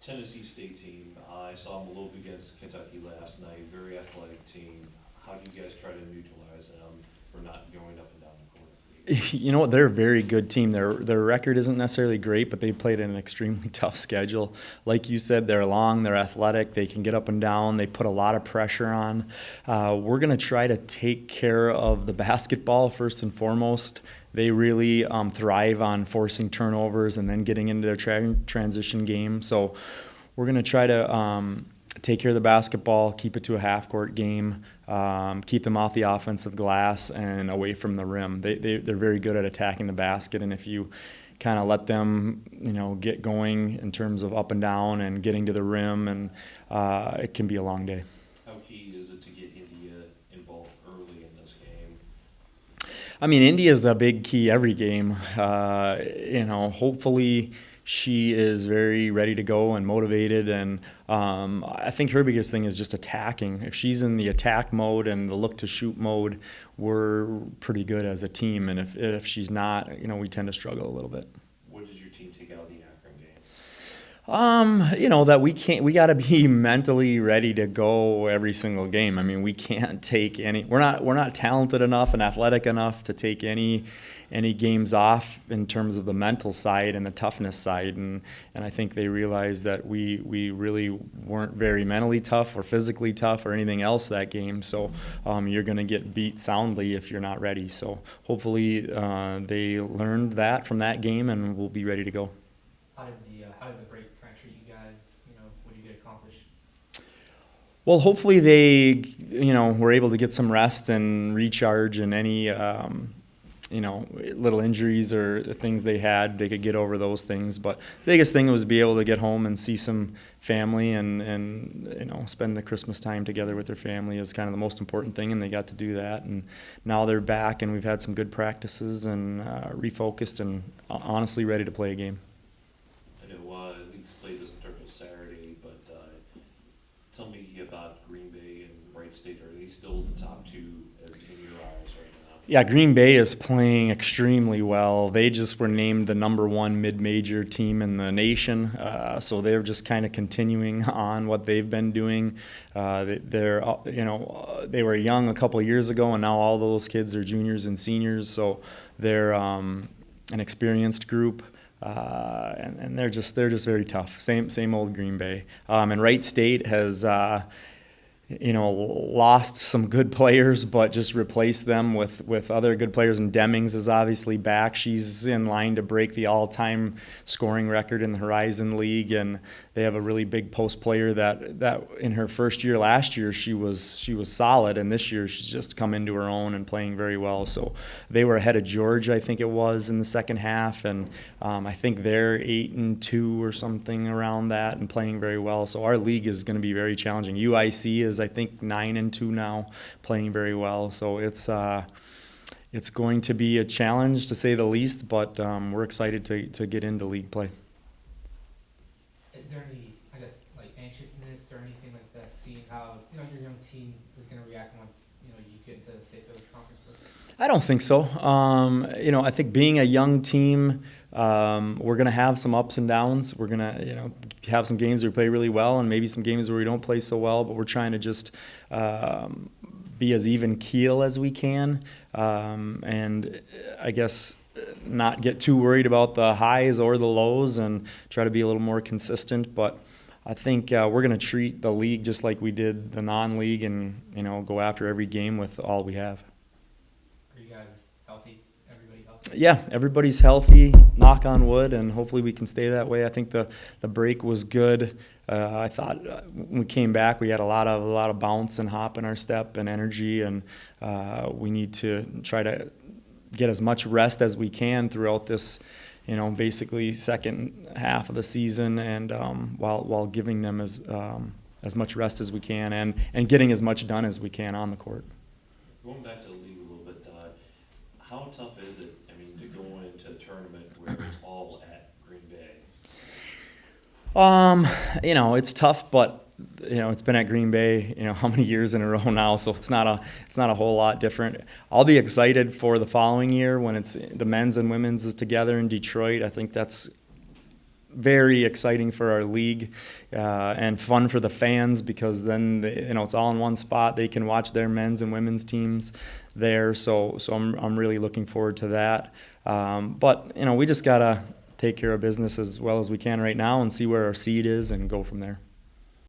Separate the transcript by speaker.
Speaker 1: Tennessee State team. I saw them a little bit against Kentucky last night. Very athletic team. How do you guys try to neutralize them for not going up and down the court for you?
Speaker 2: You know what? They're a very good team. Their record isn't necessarily great, but they played an extremely tough schedule. Like you said, they're long, they're athletic, they can get up and down. They put a lot of pressure on. We're going to try to take care of the basketball first and foremost. They really thrive on forcing turnovers and then getting into their transition game. So we're going to try to take care of the basketball, keep it to a half-court game, keep them off the offensive glass and away from the rim. They're very good at attacking the basket, and if you kind of let them, get going in terms of up and down and getting to the rim, and it can be a long day.
Speaker 1: How key is it to get India involved early in this game?
Speaker 2: I mean, India's a big key every game. Hopefully she is very ready to go and motivated, and I think her biggest thing is just attacking. If she's in the attack mode and the look to shoot mode, we're pretty good as a team, and if she's not, we tend to struggle a little bit.
Speaker 1: What does your team take out of the Akron game?
Speaker 2: That we got to be mentally ready to go every single game. I mean, we can't take we're not talented enough and athletic enough to take any games off in terms of the mental side and the toughness side. And I think they realized that we really weren't very mentally tough or physically tough or anything else that game. So you're going to get beat soundly if you're not ready. So hopefully they learned that from that game and we'll be ready to go.
Speaker 3: How did the break kind of treat you guys? What did you get accomplished?
Speaker 2: Well, hopefully they, were able to get some rest and recharge, and any, little injuries or things they had, they could get over those things. But the biggest thing was to be able to get home and see some family and spend the Christmas time together with their family is kind of the most important thing, and they got to do that. And now they're back, and we've had some good practices and refocused and honestly ready to play a game.
Speaker 1: I know league's play doesn't start till Saturday, but tell me about Green Bay and Wright State. Are they still the top two in your eyes right now?
Speaker 2: Yeah, Green Bay is playing extremely well. They just were named the #1 mid-major team in the nation, so they're just kind of continuing on what they've been doing. They were young a couple of years ago, and now all those kids are juniors and seniors, so they're an experienced group. And they're just very tough. Same old Green Bay. And Wright State has lost some good players, but just replaced them with other good players. And Demings is obviously back. She's in line to break the all-time scoring record in the Horizon League, and they have a really big post player that in her first year last year she was solid, and this year she's just come into her own and playing very well. So they were ahead of Georgia, I think it was, in the second half, and I think they're 8-2 or something around that and playing very well. So our league is going to be very challenging. UIC is, I think, 9-2 now, playing very well. So it's going to be a challenge to say the least, but we're excited to get into league play.
Speaker 3: Is there any, anxiousness or anything like that, seeing how your young team is going to react once you get into the thick of the conference play?
Speaker 2: I don't think so. I think being a young team, we're going to have some ups and downs. We're going to, have some games where we play really well and maybe some games where we don't play so well, but we're trying to just be as even keel as we can, and I guess not get too worried about the highs or the lows and try to be a little more consistent. But I think we're going to treat the league just like we did the non-league and, go after every game with all we have.
Speaker 3: Are you guys healthy? Everybody healthy?
Speaker 2: Yeah, everybody's healthy, knock on wood, and hopefully we can stay that way. I think the break was good. I thought when we came back, we had a lot of bounce and hop in our step and energy, and we need to try to get as much rest as we can throughout this, basically second half of the season, and while giving them as much rest as we can and getting as much done as we can on the court.
Speaker 1: Going back to the league a little bit, how tough is it, to go into a tournament where it's all at Green Bay?
Speaker 2: It's tough, but it's been at Green Bay, how many years in a row now, so it's not a whole lot different. I'll be excited for the following year when it's the men's and women's is together in Detroit. I think that's very exciting for our league and fun for the fans, because then it's all in one spot. They can watch their men's and women's teams there. So I'm really looking forward to that. But we just gotta take care of business as well as we can right now and see where our seed is and go from there.